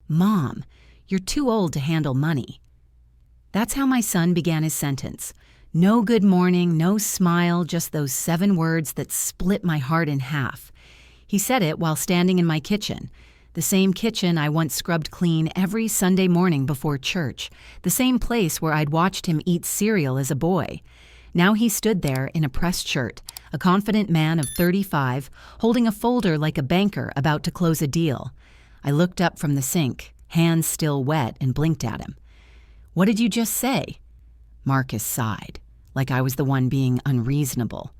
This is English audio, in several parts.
"Mom, you're too old to handle money." That's how my son began his sentence. No good morning, no smile, just those 7 words that split my heart in half. He said it while standing in my kitchen, the same kitchen I once scrubbed clean every Sunday morning before church, the same place where I'd watched him eat cereal as a boy. Now he stood there in a pressed shirt, a confident man of 35, holding a folder like a banker about to close a deal. I looked up from the sink, hands still wet, and blinked at him. "What did you just say?" Marcus sighed, like I was the one being unreasonable.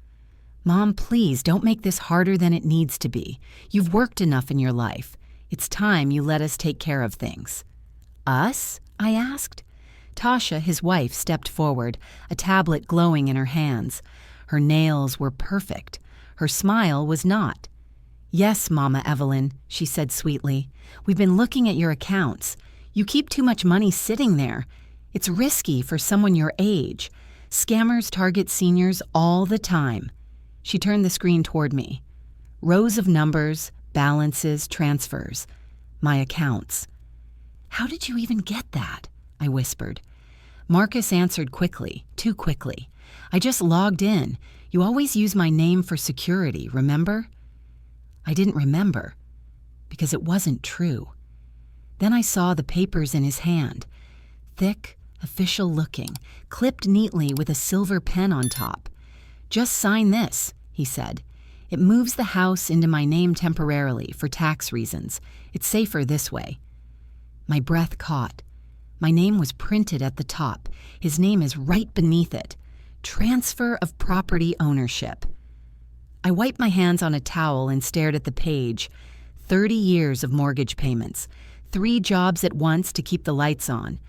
"Mom, please don't make this harder than it needs to be. You've worked enough in your life. It's time you let us take care of things." "Us?" I asked. Tasha, his wife, stepped forward, a tablet glowing in her hands. Her nails were perfect. Her smile was not. "Yes, Mama Evelyn," she said sweetly. "We've been looking at your accounts. You keep too much money sitting there. It's risky for someone your age. Scammers target seniors all the time." She turned the screen toward me. Rows of numbers, balances, transfers. My accounts. "How did you even get that?" I whispered. Marcus answered quickly, too quickly. "I just logged in. You always use my name for security, remember?" I didn't remember, because it wasn't true. Then I saw the papers in his hand. Thick, official-looking, clipped neatly with a silver pen on top. "Just sign this," he said. "It moves the house into my name temporarily for tax reasons. It's safer this way." My breath caught. My name was printed at the top. His name is right beneath it. Transfer of property ownership. I wiped my hands on a towel and stared at the page. 30 years of mortgage payments. 3 jobs at once to keep the lights on.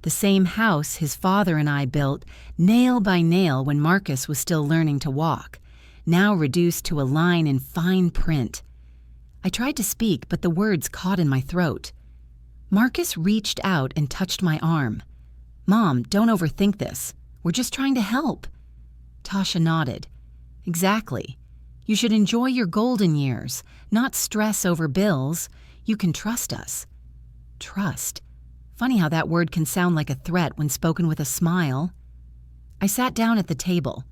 The same house his father and I built, nail by nail, when Marcus was still learning to walk. Now reduced to a line in fine print. I tried to speak, but the words caught in my throat. Marcus reached out and touched my arm. "Mom, don't overthink this. We're just trying to help." Tasha nodded. "Exactly. You should enjoy your golden years, not stress over bills. You can trust us." Trust. Funny how that word can sound like a threat when spoken with a smile. I sat down at the table,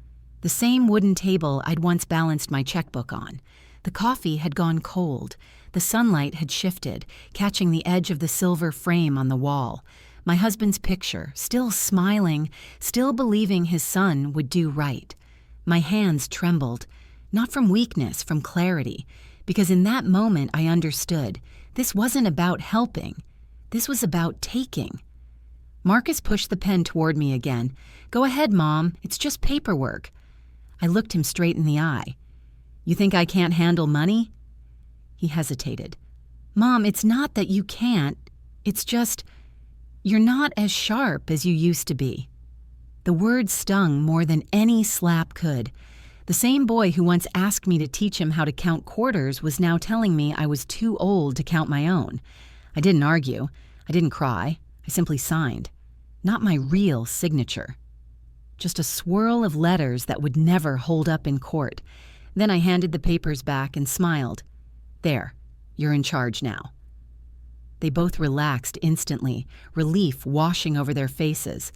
the same wooden table I'd once balanced my checkbook on. The coffee had gone cold. The sunlight had shifted, catching the edge of the silver frame on the wall. My husband's picture, still smiling, still believing his son would do right. My hands trembled, not from weakness, from clarity, because in that moment I understood. This wasn't about helping. This was about taking. Marcus pushed the pen toward me again. "Go ahead, Mom. It's just paperwork." I looked him straight in the eye. "You think I can't handle money?" He hesitated. "Mom, it's not that you can't. It's just, you're not as sharp as you used to be." The words stung more than any slap could. The same boy who once asked me to teach him how to count quarters was now telling me I was too old to count my own. I didn't argue. I didn't cry. I simply signed. Not my real signature. Just a swirl of letters that would never hold up in court. Then I handed the papers back and smiled. "There, you're in charge now." They both relaxed instantly, relief washing over their faces.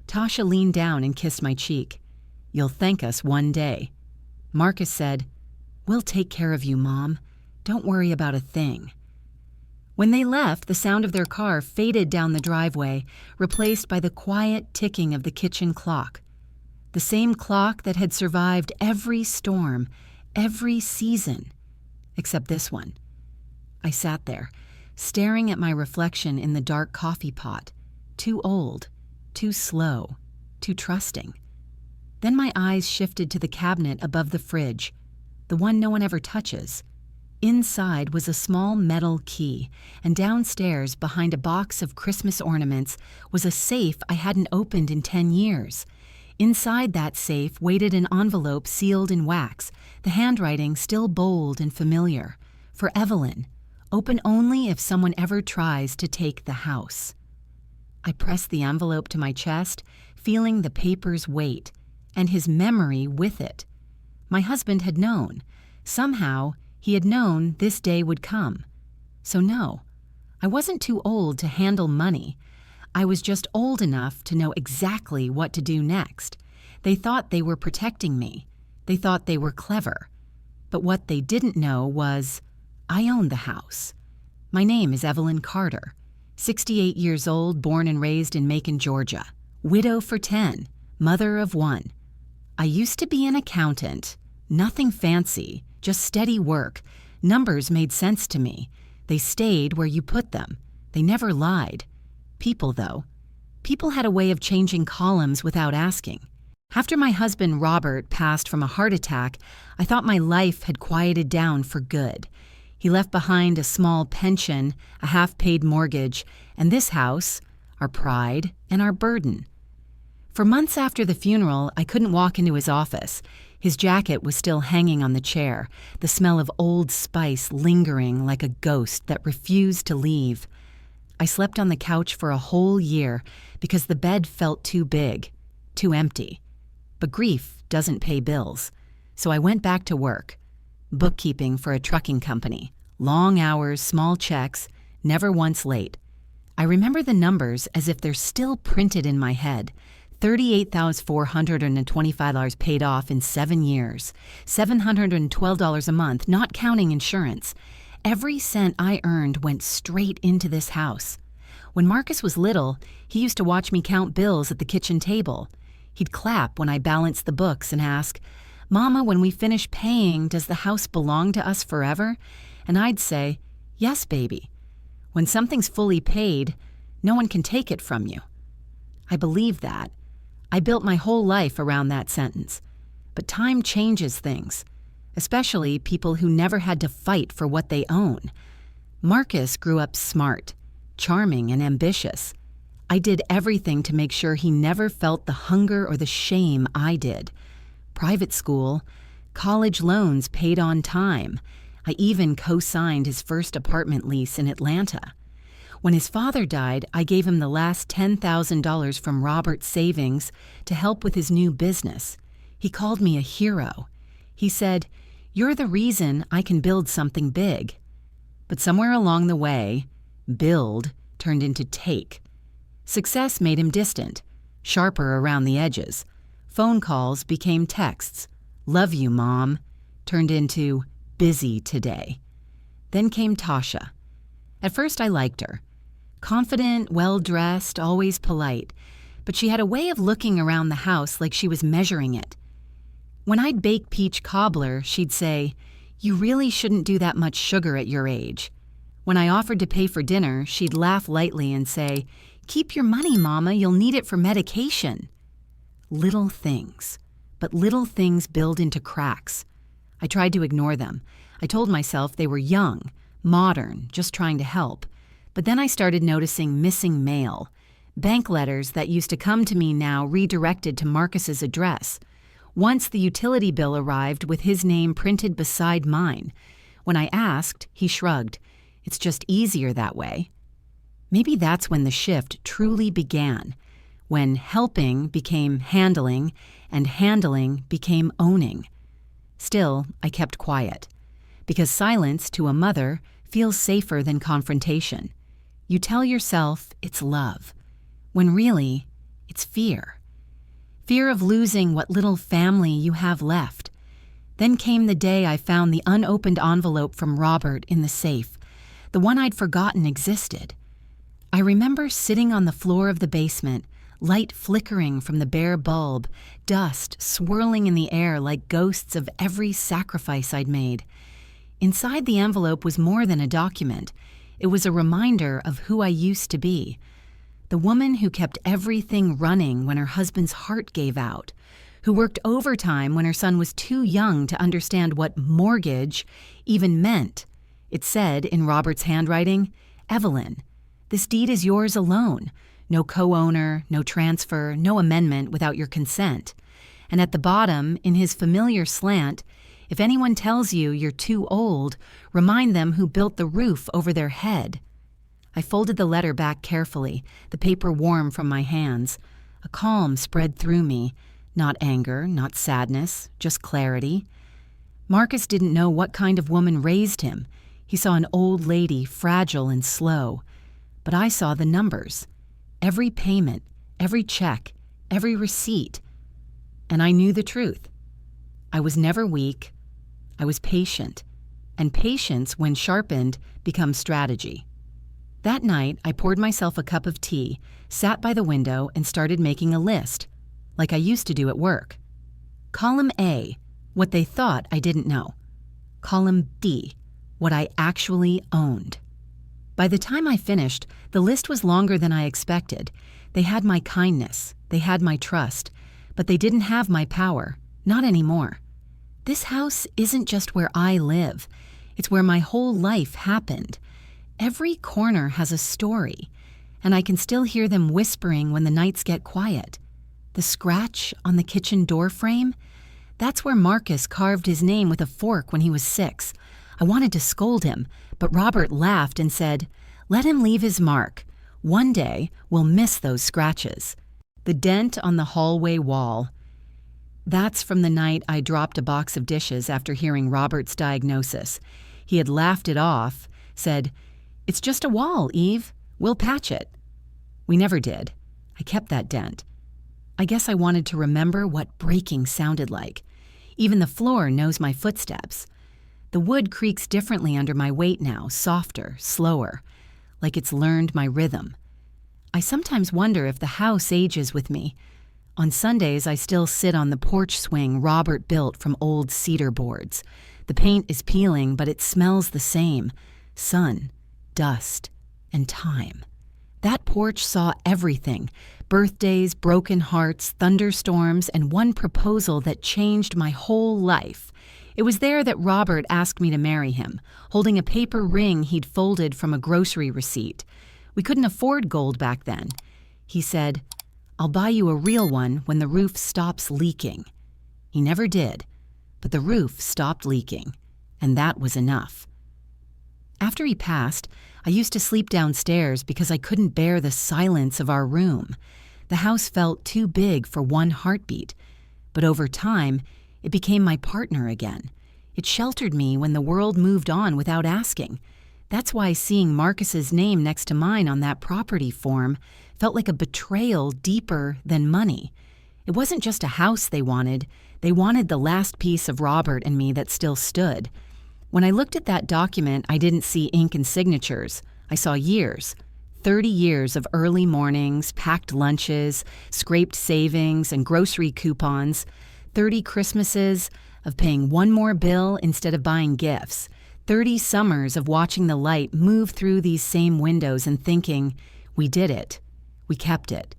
Tasha leaned down and kissed my cheek. "You'll thank us one day." Marcus said, "We'll take care of you, Mom. Don't worry about a thing." When they left, the sound of their car faded down the driveway, replaced by the quiet ticking of the kitchen clock. The same clock that had survived every storm, every season, except this one. I sat there, staring at my reflection in the dark coffee pot, too old, too slow, too trusting. Then my eyes shifted to the cabinet above the fridge, the one no one ever touches. Inside was a small metal key, and downstairs, behind a box of Christmas ornaments, was a safe I hadn't opened in 10 years. Inside that safe waited an envelope sealed in wax, the handwriting still bold and familiar. For Evelyn, open only if someone ever tries to take the house. I pressed the envelope to my chest, feeling the paper's weight, and his memory with it. My husband had known. Somehow, he had known this day would come. So no, I wasn't too old to handle money. I was just old enough to know exactly what to do next. They thought they were protecting me. They thought they were clever. But what they didn't know was I owned the house. My name is Evelyn Carter, 68 years old, born and raised in Macon, Georgia. Widow for 10, mother of 1. I used to be an accountant. Nothing fancy, just steady work. Numbers made sense to me. They stayed where you put them. They never lied. People, though. People had a way of changing columns without asking. After my husband Robert passed from a heart attack, I thought my life had quieted down for good. He left behind a small pension, a half-paid mortgage, and this house, our pride and our burden. For months after the funeral, I couldn't walk into his office. His jacket was still hanging on the chair, the smell of Old Spice lingering like a ghost that refused to leave. I slept on the couch for a whole year because the bed felt too big, too empty. But grief doesn't pay bills, so I went back to work. Bookkeeping for a trucking company. Long hours, small checks, never once late. I remember the numbers as if they're still printed in my head. $38,425 paid off in 7 years. $712 a month, not counting insurance. Every cent I earned went straight into this house. When Marcus was little, he used to watch me count bills at the kitchen table. He'd clap when I balanced the books and ask, "Mama, when we finish paying, does the house belong to us forever?" And I'd say, "Yes, baby. When something's fully paid, no one can take it from you." I believe that. I built my whole life around that sentence. But time changes things, especially people who never had to fight for what they own. Marcus grew up smart, charming, and ambitious. I did everything to make sure he never felt the hunger or the shame I did. Private school, college loans paid on time. I even co-signed his first apartment lease in Atlanta. When his father died, I gave him the last $10,000 from Robert's savings to help with his new business. He called me a hero. He said, "You're the reason I can build something big." But somewhere along the way, build turned into take. Success made him distant, sharper around the edges. Phone calls became texts. "Love you, Mom," turned into busy today. Then came Tasha. At first I liked her. Confident, well-dressed, always polite. But she had a way of looking around the house like she was measuring it. When I'd bake peach cobbler, she'd say, "You really shouldn't do that much sugar at your age." When I offered to pay for dinner, she'd laugh lightly and say, "Keep your money, Mama, you'll need it for medication." Little things. But little things build into cracks. I tried to ignore them. I told myself they were young, modern, just trying to help. But then I started noticing missing mail. Bank letters that used to come to me now redirected to Marcus's address. Once the utility bill arrived with his name printed beside mine. When I asked, he shrugged. "It's just easier that way." Maybe that's when the shift truly began. When helping became handling and handling became owning. Still, I kept quiet. Because silence to a mother feels safer than confrontation. You tell yourself it's love, when really it's fear. Fear of losing what little family you have left. Then came the day I found the unopened envelope from Robert in the safe, the one I'd forgotten existed. I remember sitting on the floor of the basement, light flickering from the bare bulb, dust swirling in the air like ghosts of every sacrifice I'd made. Inside the envelope was more than a document. It was a reminder of who I used to be. The woman who kept everything running when her husband's heart gave out, who worked overtime when her son was too young to understand what mortgage even meant. It said in Robert's handwriting, "Evelyn, this deed is yours alone. No co-owner, no transfer, no amendment without your consent." And at the bottom, in his familiar slant, "If anyone tells you you're too old, remind them who built the roof over their head." I folded the letter back carefully, the paper warm from my hands. A calm spread through me. Not anger, not sadness, just clarity. Marcus didn't know what kind of woman raised him. He saw an old lady, fragile and slow. but I saw the numbers. Every payment, every check, every receipt. And I knew the truth. I was never weak. I was patient. And patience, when sharpened, becomes strategy. That night, I poured myself a cup of tea, sat by the window, and started making a list, like I used to do at work. Column A, what they thought I didn't know. Column D, what I actually owned. By the time I finished, the list was longer than I expected. They had my kindness, they had my trust, but they didn't have my power, not anymore. This house isn't just where I live, it's where my whole life happened. Every corner has a story, and I can still hear them whispering when the nights get quiet. The scratch on the kitchen door frame? That's where Marcus carved his name with a fork when he was 6. I wanted to scold him, but Robert laughed and said, "Let him leave his mark. One day, we'll miss those scratches." The dent on the hallway wall. That's from the night I dropped a box of dishes after hearing Robert's diagnosis. He had laughed it off, said, "It's just a wall, Eve. We'll patch it." We never did. I kept that dent. I guess I wanted to remember what breaking sounded like. Even the floor knows my footsteps. The wood creaks differently under my weight now, softer, slower, like it's learned my rhythm. I sometimes wonder if the house ages with me. On Sundays, I still sit on the porch swing Robert built from old cedar boards. The paint is peeling, but it smells the same. Sun, dust, and time. That porch saw everything. Birthdays, broken hearts, thunderstorms, and one proposal that changed my whole life. It was there that Robert asked me to marry him, holding a paper ring he'd folded from a grocery receipt. We couldn't afford gold back then. He said, "I'll buy you a real one when the roof stops leaking." He never did, but the roof stopped leaking, and that was enough. After he passed, I used to sleep downstairs because I couldn't bear the silence of our room. The house felt too big for one heartbeat, but over time, it became my partner again. It sheltered me when the world moved on without asking. That's why seeing Marcus's name next to mine on that property form felt like a betrayal deeper than money. It wasn't just a house they wanted the last piece of Robert and me that still stood. When I looked at that document, I didn't see ink and signatures. I saw years. 30 years of early mornings, packed lunches, scraped savings, and grocery coupons. 30 Christmases of paying one more bill instead of buying gifts. 30 summers of watching the light move through these same windows and thinking, we did it. We kept it.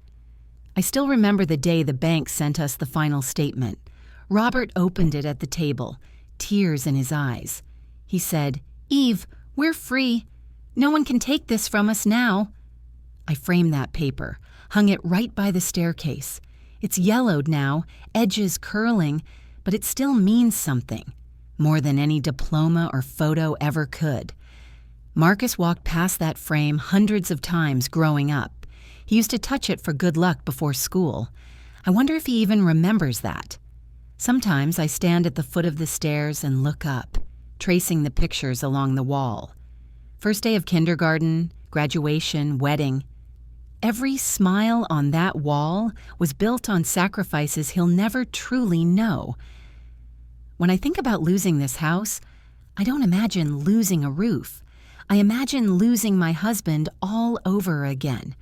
I still remember the day the bank sent us the final statement. Robert opened it at the table, tears in his eyes. He said, "Eve, we're free. No one can take this from us now." I framed that paper, hung it right by the staircase. It's yellowed now, edges curling, but it still means something, more than any diploma or photo ever could. Marcus walked past that frame hundreds of times growing up. He used to touch it for good luck before school. I wonder if he even remembers that. Sometimes I stand at the foot of the stairs and look up, tracing the pictures along the wall. First day of kindergarten, graduation, wedding. Every smile on that wall was built on sacrifices he'll never truly know. When I think about losing this house, I don't imagine losing a roof. I imagine losing my husband all over again.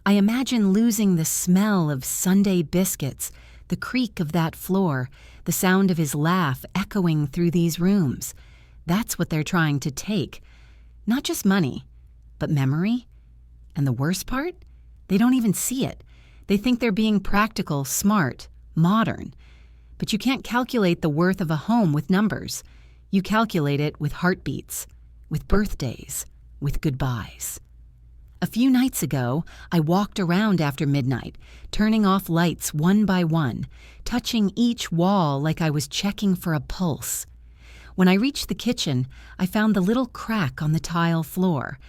I imagine losing the smell of Sunday biscuits, the creak of that floor, the sound of his laugh echoing through these rooms. That's what they're trying to take. Not just money, but memory. And the worst part? They don't even see it. They think they're being practical, smart, modern. But you can't calculate the worth of a home with numbers. You calculate it with heartbeats, with birthdays, with goodbyes. A few nights ago, I walked around after midnight, turning off lights one by one, touching each wall like I was checking for a pulse. When I reached the kitchen, I found the little crack on the tile floor,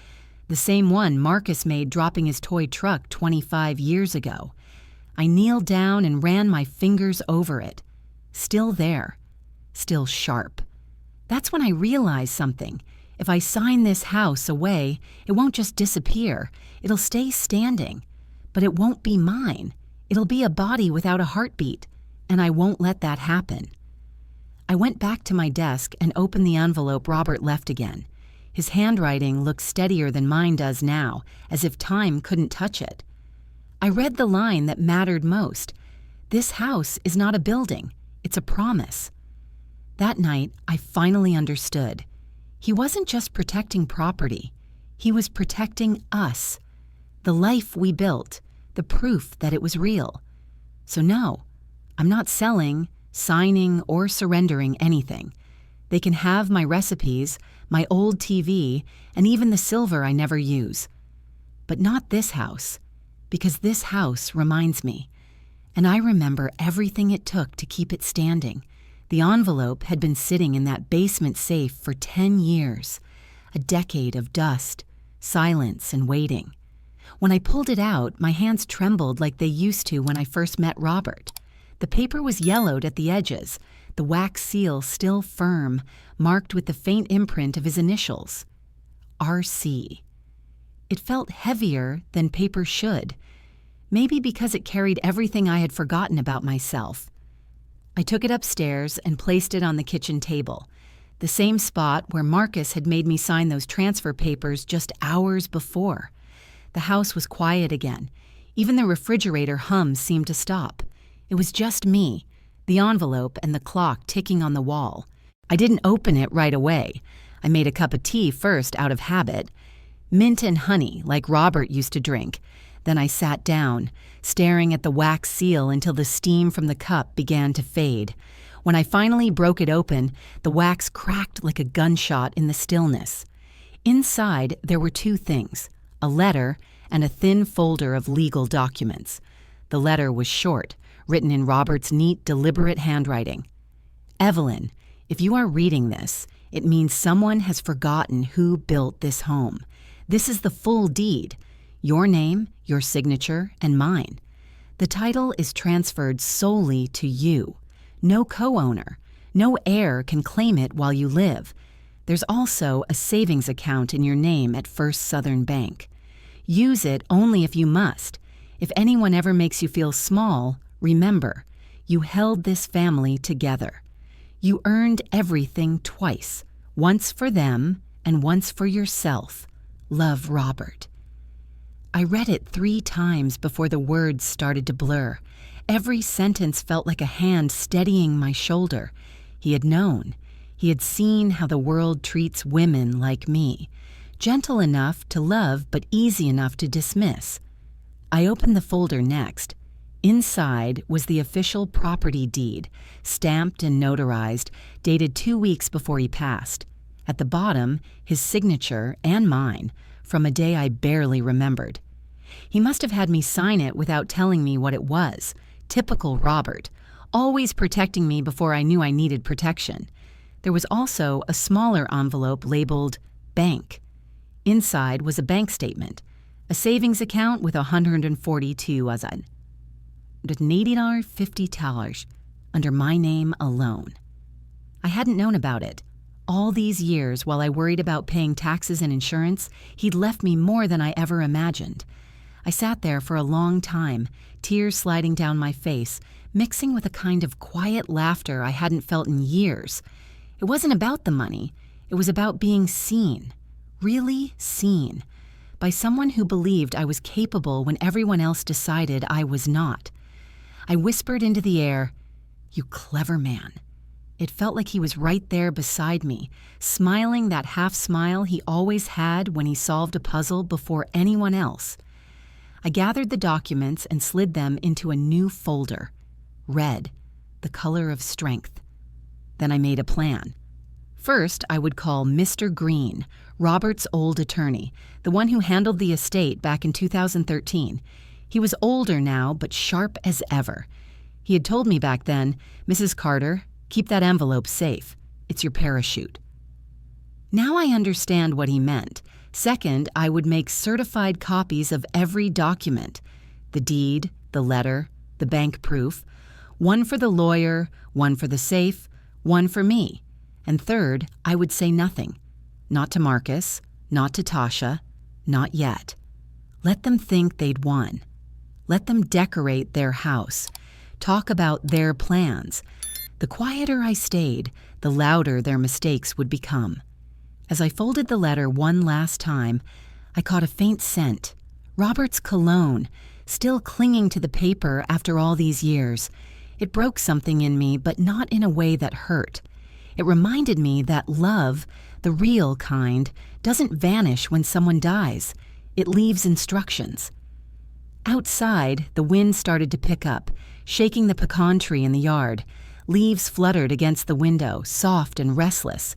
the same one Marcus made dropping his toy truck 25 years ago. I kneeled down and ran my fingers over it. Still there, still sharp. That's when I realized something. If I sign this house away, it won't just disappear. It'll stay standing. But it won't be mine. It'll be a body without a heartbeat, and I won't let that happen. I went back to my desk and opened the envelope Robert left again. His handwriting looked steadier than mine does now, as if time couldn't touch it. I read the line that mattered most. This house is not a building. It's a promise. That night, I finally understood. He wasn't just protecting property. He was protecting us. The life we built, the proof that it was real. So no, I'm not selling, signing, or surrendering anything. They can have my recipes, my old TV, and even the silver I never use. But not this house, because this house reminds me. And I remember everything it took to keep it standing. The envelope had been sitting in that basement safe for 10 years, a decade of dust, silence, and waiting. When I pulled it out, my hands trembled like they used to when I first met Robert. The paper was yellowed at the edges, the wax seal still firm, marked with the faint imprint of his initials. R.C. It felt heavier than paper should, maybe because it carried everything I had forgotten about myself. I took it upstairs and placed it on the kitchen table, the same spot where Marcus had made me sign those transfer papers just hours before. The house was quiet again. Even the refrigerator hum seemed to stop. It was just me, the envelope, and the clock ticking on the wall. I didn't open it right away. I made a cup of tea first out of habit. Mint and honey, like Robert used to drink. Then I sat down, staring at the wax seal until the steam from the cup began to fade. When I finally broke it open, the wax cracked like a gunshot in the stillness. Inside, there were two things, a letter and a thin folder of legal documents. The letter was short, written in Robert's neat, deliberate handwriting. Evelyn, if you are reading this, it means someone has forgotten who built this home. This is the full deed. Your name, your signature, and mine. The title is transferred solely to you. No co-owner. No heir can claim it while you live. There's also a savings account in your name at First Southern Bank. Use it only if you must. If anyone ever makes you feel small, remember, you held this family together. You earned everything twice, once for them and once for yourself. Love, Robert. I read it 3 times before the words started to blur. Every sentence felt like a hand steadying my shoulder. He had known. He had seen how the world treats women like me. Gentle enough to love, but easy enough to dismiss. I opened the folder next. Inside was the official property deed, stamped and notarized, dated 2 weeks before he passed. At the bottom, his signature and mine, from a day I barely remembered. He must have had me sign it without telling me what it was. Typical Robert, always protecting me before I knew I needed protection. There was also a smaller envelope labeled Bank. Inside was a bank statement, a savings account with $142,050 under my name alone. I hadn't known about it. All these years, while I worried about paying taxes and insurance, he'd left me more than I ever imagined. I sat there for a long time, tears sliding down my face, mixing with a kind of quiet laughter I hadn't felt in years. It wasn't about the money. It was about being seen, really seen, by someone who believed I was capable when everyone else decided I was not. I whispered into the air, "You clever man." It felt like he was right there beside me, smiling that half smile he always had when he solved a puzzle before anyone else. I gathered the documents and slid them into a new folder. Red, the color of strength. Then I made a plan. First, I would call Mr. Green, Robert's old attorney, the one who handled the estate back in 2013. He was older now, but sharp as ever. He had told me back then, "Mrs. Carter, keep that envelope safe. It's your parachute." Now I understand what he meant. Second, I would make certified copies of every document. The deed, the letter, the bank proof. One for the lawyer, one for the safe, one for me. And third, I would say nothing. Not to Marcus, not to Tasha, not yet. Let them think they'd won. Let them decorate their house, talk about their plans. The quieter I stayed, the louder their mistakes would become. As I folded the letter one last time, I caught a faint scent. Robert's cologne, still clinging to the paper after all these years. It broke something in me, but not in a way that hurt. It reminded me that love, the real kind, doesn't vanish when someone dies. It leaves instructions. Outside, the wind started to pick up, shaking the pecan tree in the yard. Leaves fluttered against the window, soft and restless,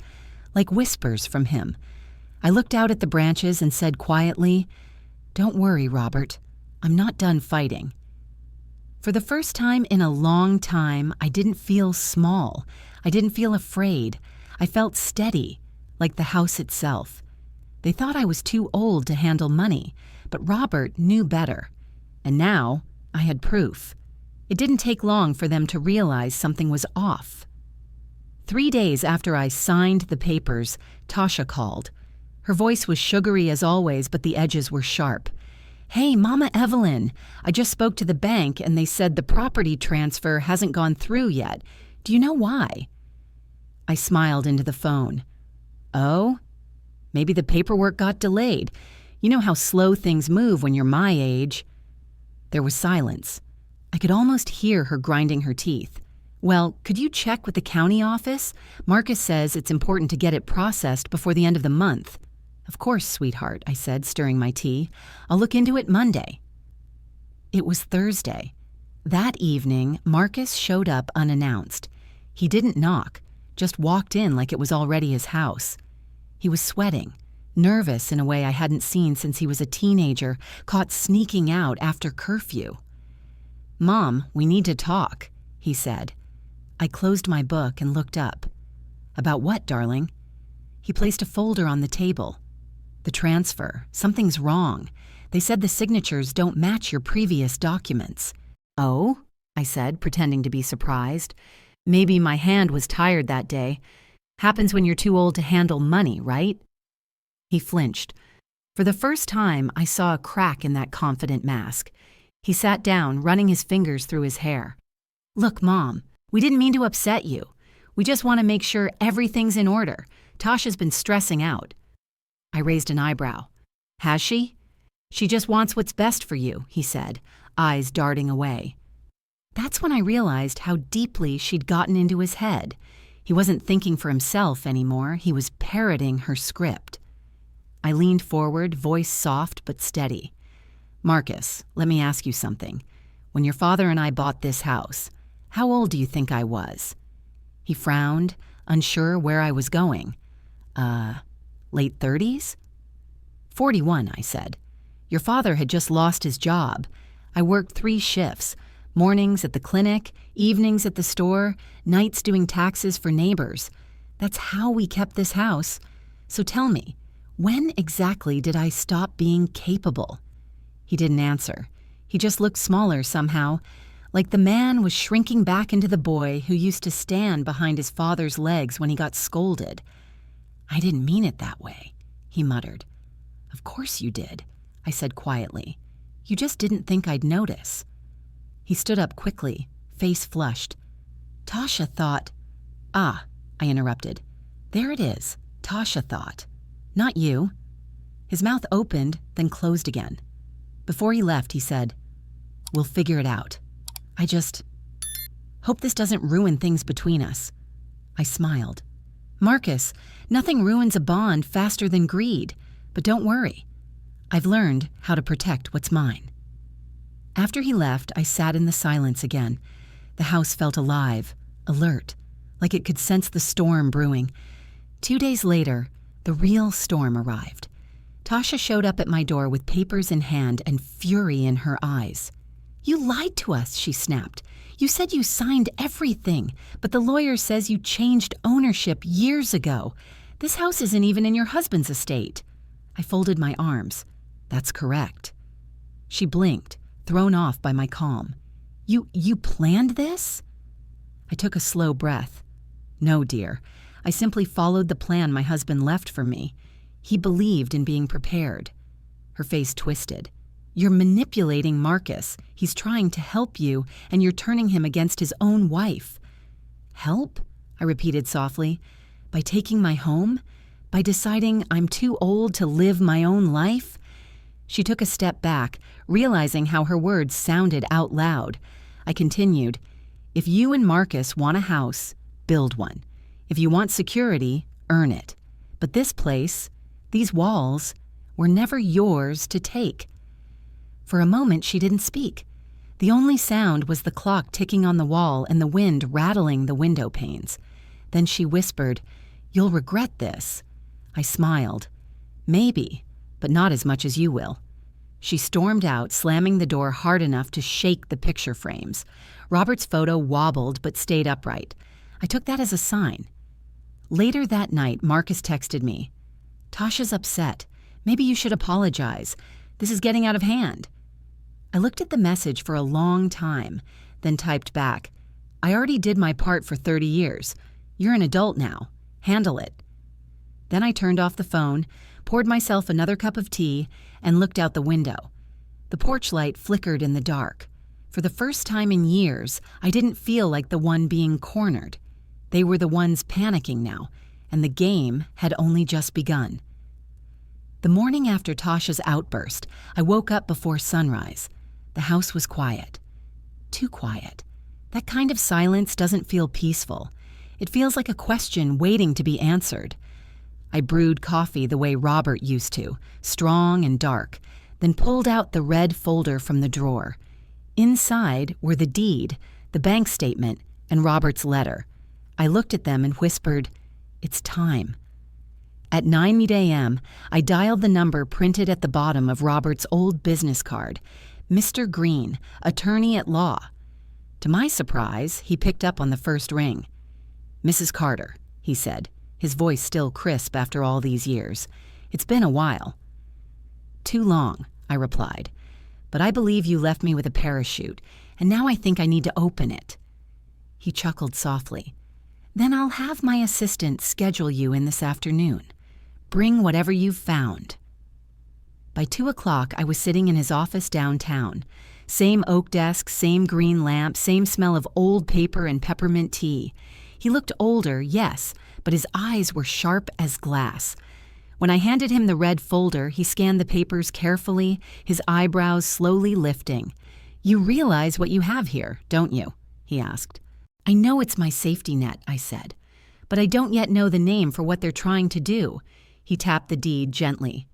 like whispers from him. I looked out at the branches and said quietly, "Don't worry, Robert. I'm not done fighting." For the first time in a long time, I didn't feel small. I didn't feel afraid. I felt steady, like the house itself. They thought I was too old to handle money, but Robert knew better. And now I had proof. It didn't take long for them to realize something was off. 3 days after I signed the papers, Tasha called. Her voice was sugary as always, but the edges were sharp. "Hey, Mama Evelyn, I just spoke to the bank and they said the property transfer hasn't gone through yet. Do you know why?" I smiled into the phone. "Oh? Maybe the paperwork got delayed. You know how slow things move when you're my age." There was silence. I could almost hear her grinding her teeth. "Well, could you check with the county office? Marcus says it's important to get it processed before the end of the month." "Of course, sweetheart," I said, stirring my tea. "I'll look into it Monday." It was Thursday. That evening, Marcus showed up unannounced. He didn't knock, just walked in like it was already his house. He was sweating, nervous in a way I hadn't seen since he was a teenager, caught sneaking out after curfew. "Mom, we need to talk," he said. I closed my book and looked up. "About what, darling?" He placed a folder on the table. "The transfer. Something's wrong. They said the signatures don't match your previous documents." "Oh?" I said, pretending to be surprised. Maybe my hand was tired that day. Happens when you're too old to handle money, right? He flinched. For the first time, I saw a crack in that confident mask. He sat down, running his fingers through his hair. "Look, Mom, we didn't mean to upset you. We just want to make sure everything's in order. Tasha's been stressing out." I raised an eyebrow. "Has she?" "She just wants what's best for you," he said, eyes darting away. That's when I realized how deeply she'd gotten into his head. He wasn't thinking for himself anymore. He was parroting her script. I leaned forward, voice soft but steady. "Marcus, let me ask you something. When your father and I bought this house, how old do you think I was?" He frowned, unsure where I was going. Late 30s? 41, I said. Your father had just lost his job. I worked 3 shifts, mornings at the clinic, evenings at the store, nights doing taxes for neighbors. That's how we kept this house. So tell me, when exactly did I stop being capable? He didn't answer. He just looked smaller somehow, like the man was shrinking back into the boy who used to stand behind his father's legs when he got scolded. "I didn't mean it that way," he muttered. "Of course you did," I said quietly. "You just didn't think I'd notice." He stood up quickly, face flushed. "Tasha thought—" "Ah," I interrupted. "There it is. Tasha thought. Not you." His mouth opened, then closed again. Before he left, he said, "We'll figure it out. I just hope this doesn't ruin things between us." I smiled. "Marcus, nothing ruins a bond faster than greed. But don't worry. I've learned how to protect what's mine." After he left, I sat in the silence again. The house felt alive, alert, like it could sense the storm brewing. 2 days later, the real storm arrived. Tasha showed up at my door with papers in hand and fury in her eyes. "You lied to us," she snapped. "You said you signed everything, but the lawyer says you changed ownership years ago. This house isn't even in your husband's estate." I folded my arms. "That's correct." She blinked, thrown off by my calm. You planned this?" I took a slow breath. "No, dear. I simply followed the plan my husband left for me. He believed in being prepared. Her face twisted. You're manipulating Marcus. He's trying to help you, and you're turning him against his own wife. Help? I repeated softly. By taking my home? By deciding I'm too old to live my own life? She took a step back, realizing how her words sounded out loud. I continued, if you and Marcus want a house, build one. If you want security, earn it. But this place, these walls, were never yours to take. For a moment, she didn't speak. The only sound was the clock ticking on the wall and the wind rattling the window panes. Then she whispered, "You'll regret this." I smiled. Maybe, but not as much as you will. She stormed out, slamming the door hard enough to shake the picture frames. Robert's photo wobbled but stayed upright. I took that as a sign. Later that night, Marcus texted me, "Tasha's upset. Maybe you should apologize. This is getting out of hand." I looked at the message for a long time, then typed back, "I already did my part for 30 years. You're an adult now. Handle it." Then I turned off the phone, poured myself another cup of tea, and looked out the window. The porch light flickered in the dark. For the first time in years, I didn't feel like the one being cornered. They were the ones panicking now, and the game had only just begun. The morning after Tasha's outburst, I woke up before sunrise. The house was quiet. Too quiet. That kind of silence doesn't feel peaceful. It feels like a question waiting to be answered. I brewed coffee the way Robert used to, strong and dark, then pulled out the red folder from the drawer. Inside were the deed, the bank statement, and Robert's letter. I looked at them and whispered, "It's time." At 9 a.m., I dialed the number printed at the bottom of Robert's old business card, Mr. Green, attorney at law. To my surprise, he picked up on the first ring. "Mrs. Carter," he said, his voice still crisp after all these years. "It's been a while." "Too long," I replied. "But I believe you left me with a parachute, and now I think I need to open it." He chuckled softly. "Then I'll have my assistant schedule you in this afternoon. Bring whatever you've found." By 2 o'clock, I was sitting in his office downtown. Same oak desk, same green lamp, same smell of old paper and peppermint tea. He looked older, yes, but his eyes were sharp as glass. When I handed him the red folder, he scanned the papers carefully, his eyebrows slowly lifting. "You realize what you have here, don't you?" he asked. "I know it's my safety net," I said, "but I don't yet know the name for what they're trying to do." He tapped the deed gently.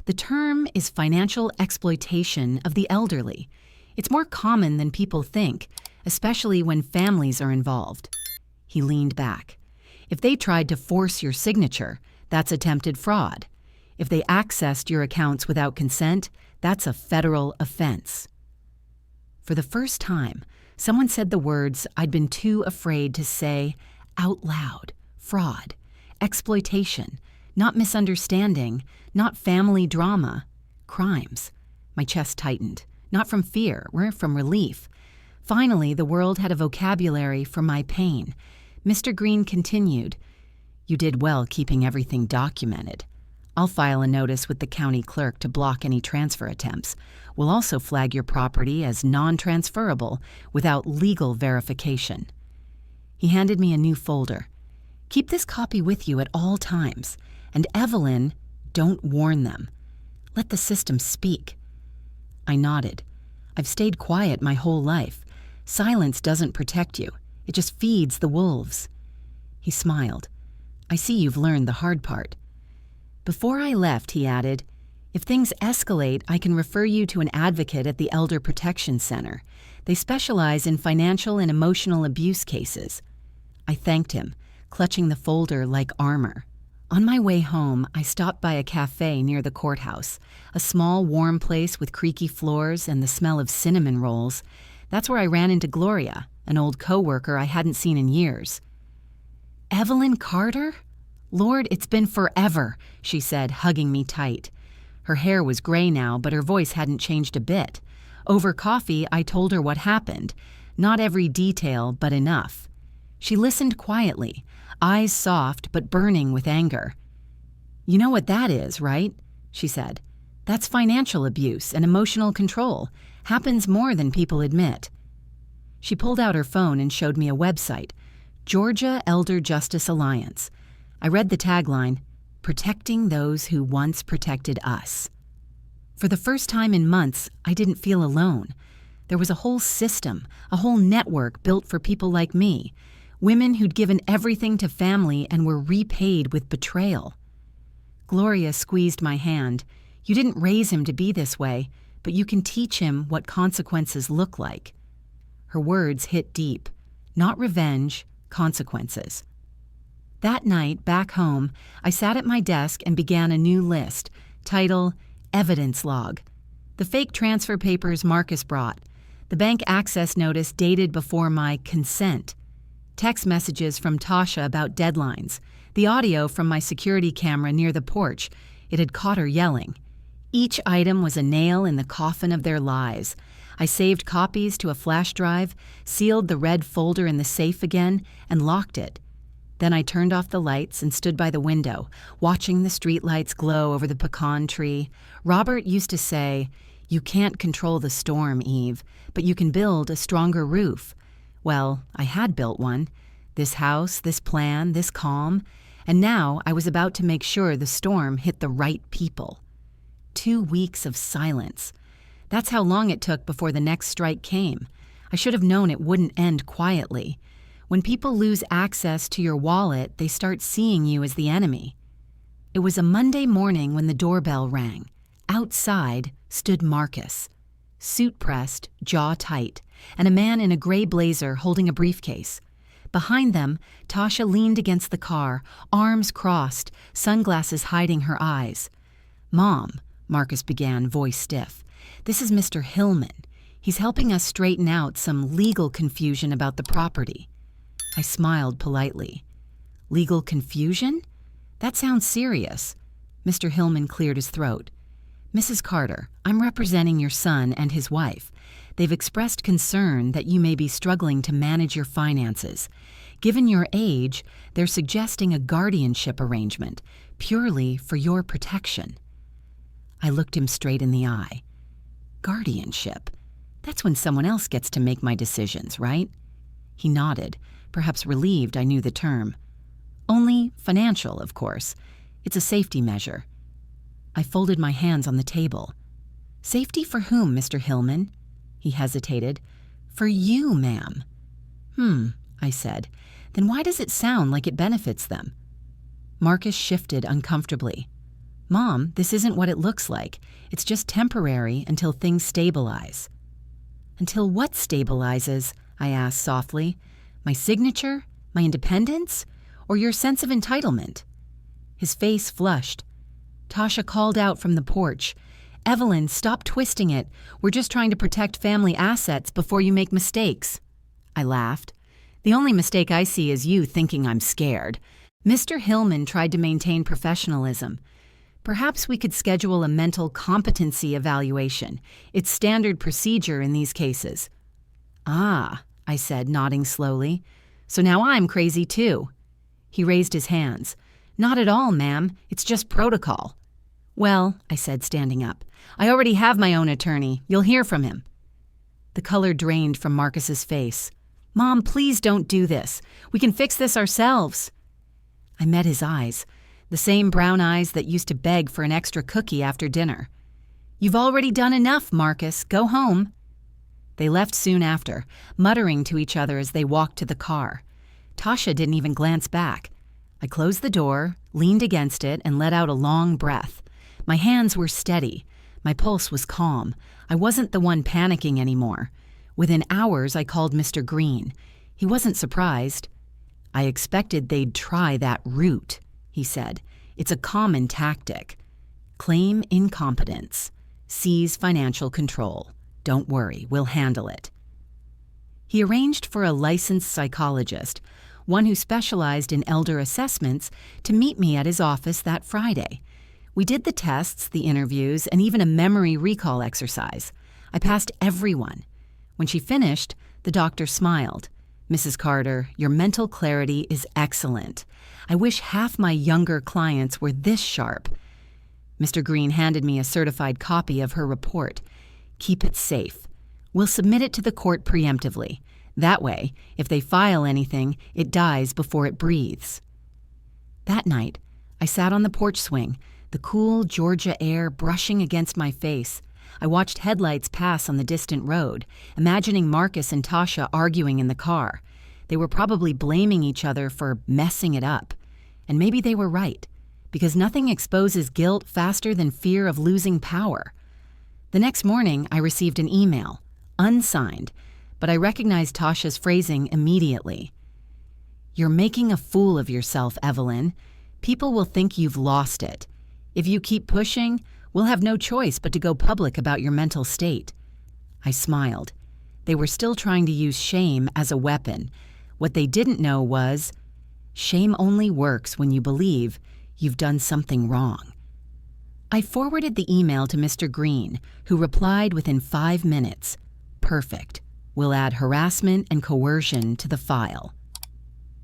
"The term is financial exploitation of the elderly. It's more common than people think, especially when families are involved." He leaned back. "If they tried to force your signature, that's attempted fraud. If they accessed your accounts without consent, that's a federal offense." For the first time, someone said the words I'd been too afraid to say out loud. Fraud, exploitation, not misunderstanding, not family drama, crimes. My chest tightened, not from fear, or from relief. Finally, the world had a vocabulary for my pain. Mr. Green continued, "You did well keeping everything documented. I'll file a notice with the county clerk to block any transfer attempts. We'll also flag your property as non-transferable without legal verification." He handed me a new folder. "Keep this copy with you at all times. And Evelyn, don't warn them. Let the system speak." I nodded. "I've stayed quiet my whole life. Silence doesn't protect you. It just feeds the wolves." He smiled. "I see you've learned the hard part." Before I left, he added, "If things escalate, I can refer you to an advocate at the Elder Protection Center. They specialize in financial and emotional abuse cases." I thanked him, clutching the folder like armor. On my way home, I stopped by a cafe near the courthouse, a small, warm place with creaky floors and the smell of cinnamon rolls. That's where I ran into Gloria, an old coworker I hadn't seen in years. "Evelyn Carter? Lord, it's been forever," she said, hugging me tight. Her hair was gray now, but her voice hadn't changed a bit. Over coffee, I told her what happened. Not every detail, but enough. She listened quietly, eyes soft but burning with anger. "You know what that is, right?" she said. "That's financial abuse and emotional control. Happens more than people admit." She pulled out her phone and showed me a website, Georgia Elder Justice Alliance. I read the tagline, "Protecting those who once protected us." For the first time in months, I didn't feel alone. There was a whole system, a whole network built for people like me, women who'd given everything to family and were repaid with betrayal. Gloria squeezed my hand. "You didn't raise him to be this way, but you can teach him what consequences look like." Her words hit deep. Not revenge, consequences. That night, back home, I sat at my desk and began a new list, title, Evidence Log. The fake transfer papers Marcus brought. The bank access notice dated before my consent. Text messages from Tasha about deadlines. The audio from my security camera near the porch. It had caught her yelling. Each item was a nail in the coffin of their lies. I saved copies to a flash drive, sealed the red folder in the safe again, and locked it. Then I turned off the lights and stood by the window, watching the streetlights glow over the pecan tree. Robert used to say, "You can't control the storm, Eve, but you can build a stronger roof." Well, I had built one. This house, this plan, this calm. And now I was about to make sure the storm hit the right people. 2 weeks of silence. That's how long it took before the next strike came. I should have known it wouldn't end quietly. When people lose access to your wallet, they start seeing you as the enemy. It was a Monday morning when the doorbell rang. Outside stood Marcus, suit pressed, jaw tight, and a man in a gray blazer holding a briefcase. Behind them, Tasha leaned against the car, arms crossed, sunglasses hiding her eyes. "Mom," Marcus began, voice stiff, "this is Mr. Hillman. He's helping us straighten out some legal confusion about the property." I smiled politely. "Legal confusion? That sounds serious." Mr. Hillman cleared his throat. "Mrs. Carter, I'm representing your son and his wife. They've expressed concern that you may be struggling to manage your finances. Given your age, they're suggesting a guardianship arrangement, purely for your protection." I looked him straight in the eye. "Guardianship? That's when someone else gets to make my decisions, right?" He nodded, perhaps relieved I knew the term. "Only financial, of course. It's a safety measure." I folded my hands on the table. "Safety for whom, Mr. Hillman?" He hesitated. "For you, ma'am." I said. "Then why does it sound like it benefits them?" Marcus shifted uncomfortably. "Mom, this isn't what it looks like. It's just temporary until things stabilize." "Until what stabilizes?" I asked softly. "My signature? My independence? Or your sense of entitlement?" His face flushed. Tasha called out from the porch, "Evelyn, stop twisting it. We're just trying to protect family assets before you make mistakes." I laughed. "The only mistake I see is you thinking I'm scared." Mr. Hillman tried to maintain professionalism. "Perhaps we could schedule a mental competency evaluation. It's standard procedure in these cases." "Ah," I said, nodding slowly. "So now I'm crazy too." He raised his hands. "Not at all, ma'am. It's just protocol." "Well," I said, standing up, "I already have my own attorney. You'll hear from him." The color drained from Marcus's face. "Mom, please don't do this. We can fix this ourselves." I met his eyes, the same brown eyes that used to beg for an extra cookie after dinner. "You've already done enough, Marcus. Go home." They left soon after, muttering to each other as they walked to the car. Tasha didn't even glance back. I closed the door, leaned against it, and let out a long breath. My hands were steady. My pulse was calm. I wasn't the one panicking anymore. Within hours, I called Mr. Green. He wasn't surprised. "I expected they'd try that route," he said. "It's a common tactic. Claim incompetence. Seize financial control. Don't worry, we'll handle it." He arranged for a licensed psychologist, one who specialized in elder assessments, to meet me at his office that Friday. We did the tests, the interviews, and even a memory recall exercise. I passed everyone. When she finished, the doctor smiled. Mrs. Carter, your mental clarity is excellent. I wish half my younger clients were this sharp. Mr. Green handed me a certified copy of her report. Keep it safe. We'll submit it to the court preemptively. That way, if they file anything, it dies before it breathes. That night, I sat on the porch swing, the cool Georgia air brushing against my face. I watched headlights pass on the distant road, imagining Marcus and Tasha arguing in the car. They were probably blaming each other for messing it up. And maybe they were right, because nothing exposes guilt faster than fear of losing power. The next morning, I received an email, unsigned, but I recognized Tasha's phrasing immediately. You're making a fool of yourself, Evelyn. People will think you've lost it. If you keep pushing, we'll have no choice but to go public about your mental state. I smiled. They were still trying to use shame as a weapon. What they didn't know was, shame only works when you believe you've done something wrong. I forwarded the email to Mr. Green, who replied within 5 minutes. Perfect. We'll add harassment and coercion to the file.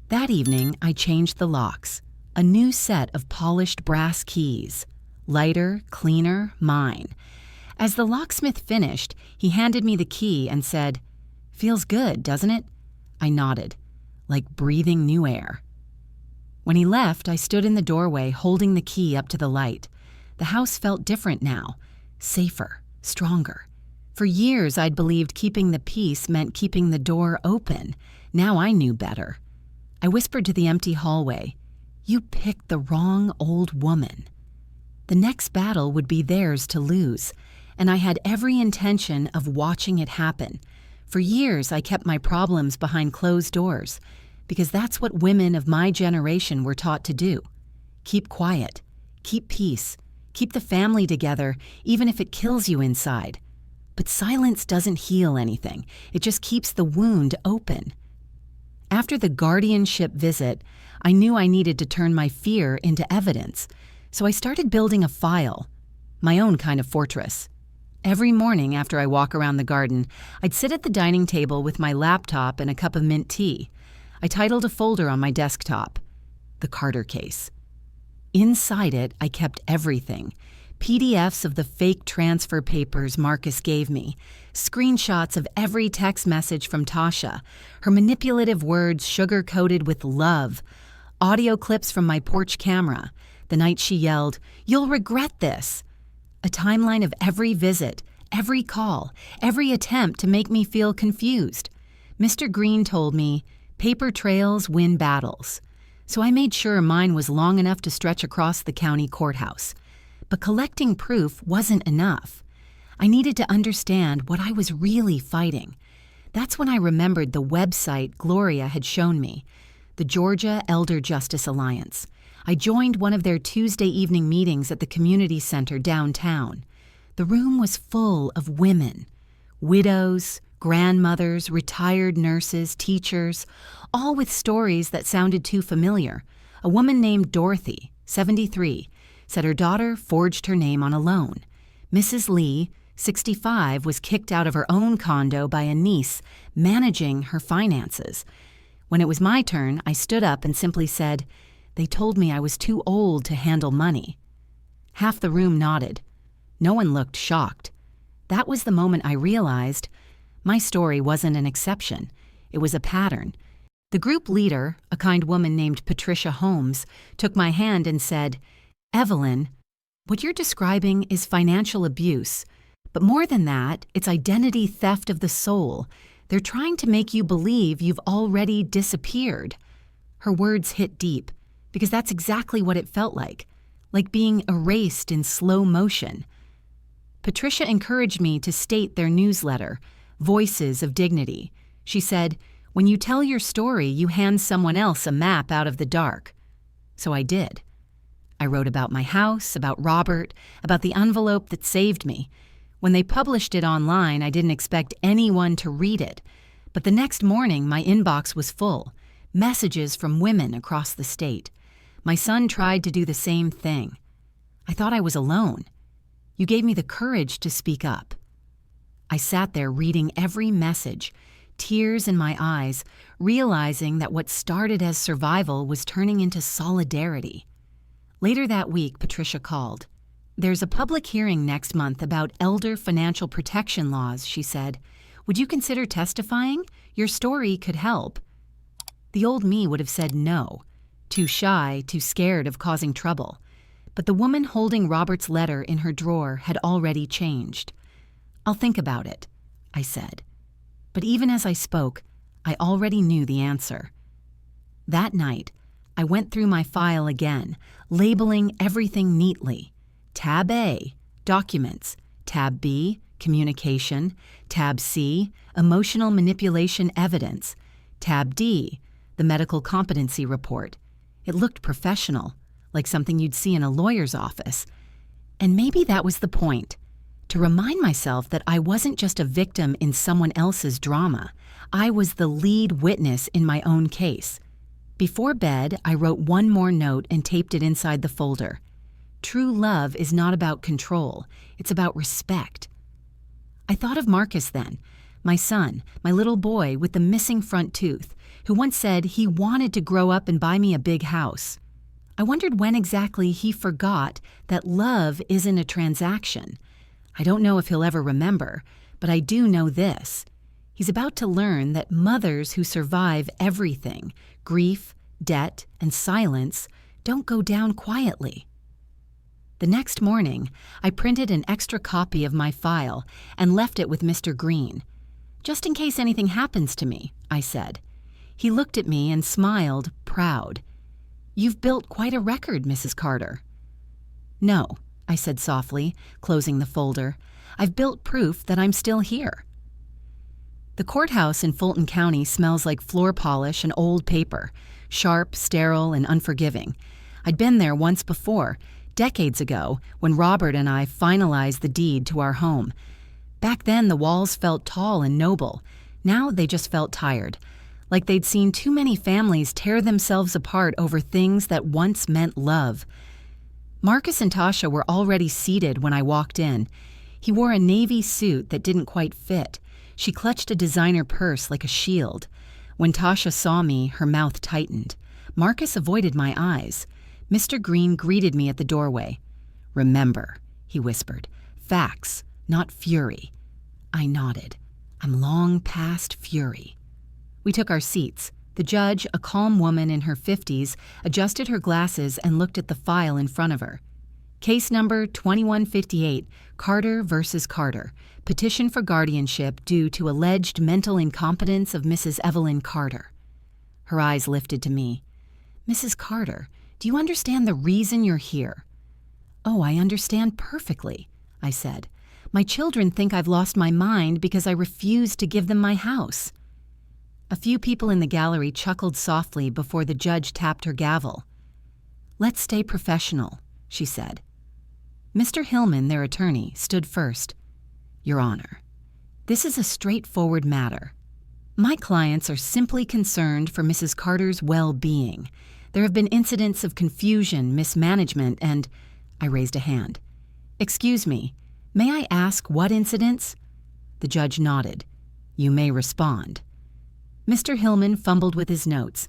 That evening, I changed the locks. A new set of polished brass keys. Lighter, cleaner, mine. As the locksmith finished, he handed me the key and said, "Feels good, doesn't it?" I nodded, like breathing new air. When he left, I stood in the doorway holding the key up to the light. The house felt different now, safer, stronger. For years, I'd believed keeping the peace meant keeping the door open. Now I knew better. I whispered to the empty hallway, "You picked the wrong old woman." The next battle would be theirs to lose, and I had every intention of watching it happen. For years, I kept my problems behind closed doors, because that's what women of my generation were taught to do. Keep quiet, keep peace, keep the family together, even if it kills you inside. But silence doesn't heal anything. It just keeps the wound open. After the guardianship visit, I knew I needed to turn my fear into evidence, so I started building a file, my own kind of fortress. Every morning after I walk around the garden, I'd sit at the dining table with my laptop and a cup of mint tea. I titled a folder on my desktop, The Carter Case. Inside it, I kept everything. PDFs of the fake transfer papers Marcus gave me, screenshots of every text message from Tasha, her manipulative words sugar-coated with love, audio clips from my porch camera, the night she yelled, "You'll regret this!" A timeline of every visit, every call, every attempt to make me feel confused. Mr. Green told me, paper trails win battles. So I made sure mine was long enough to stretch across the county courthouse. But collecting proof wasn't enough. I needed to understand what I was really fighting. That's when I remembered the website Gloria had shown me, the Georgia Elder Justice Alliance. I joined one of their Tuesday evening meetings at the community center downtown. The room was full of women, widows, grandmothers, retired nurses, teachers, all with stories that sounded too familiar. A woman named Dorothy, 73, said her daughter forged her name on a loan. Mrs. Lee, 65, was kicked out of her own condo by a niece managing her finances. When it was my turn, I stood up and simply said, "They told me I was too old to handle money." Half the room nodded. No one looked shocked. That was the moment I realized my story wasn't an exception. It was a pattern. The group leader, a kind woman named Patricia Holmes, took my hand and said, "Evelyn, what you're describing is financial abuse. But more than that, it's identity theft of the soul. They're trying to make you believe you've already disappeared." Her words hit deep, because that's exactly what it felt like being erased in slow motion. Patricia encouraged me to state their newsletter, Voices of Dignity. She said, "When you tell your story, you hand someone else a map out of the dark." So I did. I wrote about my house, about Robert, about the envelope that saved me. When they published it online, I didn't expect anyone to read it. But the next morning, my inbox was full. Messages from women across the state. My son tried to do the same thing. I thought I was alone. You gave me the courage to speak up. I sat there reading every message, tears in my eyes, realizing that what started as survival was turning into solidarity. Later that week, Patricia called. "There's a public hearing next month about elder financial protection laws," she said. "Would you consider testifying? Your story could help." The old me would have said no, too shy, too scared of causing trouble. But the woman holding Robert's letter in her drawer had already changed. "I'll think about it," I said. But even as I spoke, I already knew the answer. That night, I went through my file again, labeling everything neatly. Tab A, Documents. Tab B, Communication. Tab C, Emotional Manipulation Evidence. Tab D, the Medical Competency Report. It looked professional, like something you'd see in a lawyer's office. And maybe that was the point, to remind myself that I wasn't just a victim in someone else's drama. I was the lead witness in my own case. Before bed, I wrote one more note and taped it inside the folder. True love is not about control, it's about respect. I thought of Marcus then, my son, my little boy with the missing front tooth, who once said he wanted to grow up and buy me a big house. I wondered when exactly he forgot that love isn't a transaction. I don't know if he'll ever remember, but I do know this. He's about to learn that mothers who survive everything, grief, debt, and silence, don't go down quietly. The next morning, I printed an extra copy of my file and left it with Mr. Green. "Just in case anything happens to me," I said. He looked at me and smiled, proud. "You've built quite a record, Mrs. Carter." "No," I said softly, closing the folder. "I've built proof that I'm still here." The courthouse in Fulton County smells like floor polish and old paper, sharp, sterile, and unforgiving. I'd been there once before, decades ago, when Robert and I finalized the deed to our home. Back then, the walls felt tall and noble. Now they just felt tired, like they'd seen too many families tear themselves apart over things that once meant love. Marcus and Tasha were already seated when I walked in. He wore a navy suit that didn't quite fit. She clutched a designer purse like a shield. When Tasha saw me, her mouth tightened. Marcus avoided my eyes. Mr. Green greeted me at the doorway. "Remember," he whispered, "facts, not fury." I nodded. I'm long past fury. We took our seats. The judge, a calm woman in her 50s, adjusted her glasses and looked at the file in front of her. Case number 2158, Carter versus Carter. Petition for guardianship due to alleged mental incompetence of Mrs. Evelyn Carter. Her eyes lifted to me. "Mrs. Carter, do you understand the reason you're here?" "Oh, I understand perfectly," I said. "My children think I've lost my mind because I refuse to give them my house." A few people in the gallery chuckled softly before the judge tapped her gavel. "Let's stay professional," she said. Mr. Hillman, their attorney, stood first. "Your Honor, this is a straightforward matter. My clients are simply concerned for Mrs. Carter's well-being. There have been incidents of confusion, mismanagement, and—" I raised a hand. "Excuse me, may I ask what incidents?" The judge nodded. "You may respond." Mr. Hillman fumbled with his notes.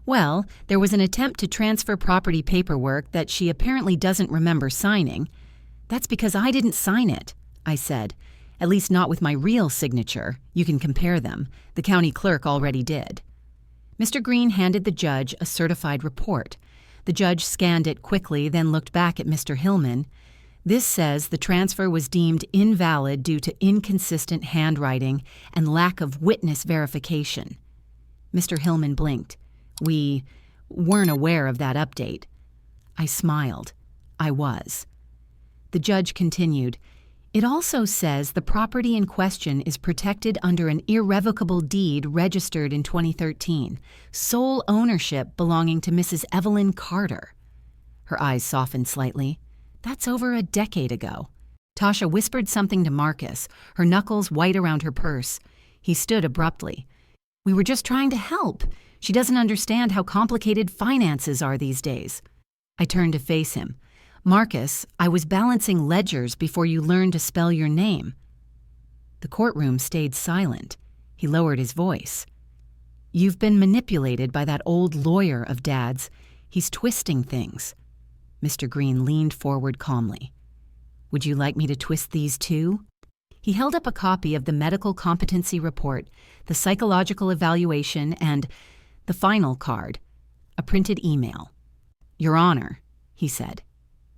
"Well, there was an attempt to transfer property paperwork that she apparently doesn't remember signing." "That's because I didn't sign it," I said. "At least not with my real signature. You can compare them. The county clerk already did." Mr. Green handed the judge a certified report. The judge scanned it quickly, then looked back at Mr. Hillman. "This says the transfer was deemed invalid due to inconsistent handwriting and lack of witness verification." Mr. Hillman blinked. "We weren't aware of that update." I smiled. I was. The judge continued, "It also says the property in question is protected under an irrevocable deed registered in 2013, sole ownership belonging to Mrs. Evelyn Carter." Her eyes softened slightly. "That's over a decade ago." Tasha whispered something to Marcus, her knuckles white around her purse. He stood abruptly. "We were just trying to help. She doesn't understand how complicated finances are these days." I turned to face him. "Marcus, I was balancing ledgers before you learned to spell your name." The courtroom stayed silent. He lowered his voice. "You've been manipulated by that old lawyer of Dad's. He's twisting things." Mr. Green leaned forward calmly. "Would you like me to twist these too?" He held up a copy of the medical competency report, the psychological evaluation, and the final card, a printed email. "Your Honor," he said,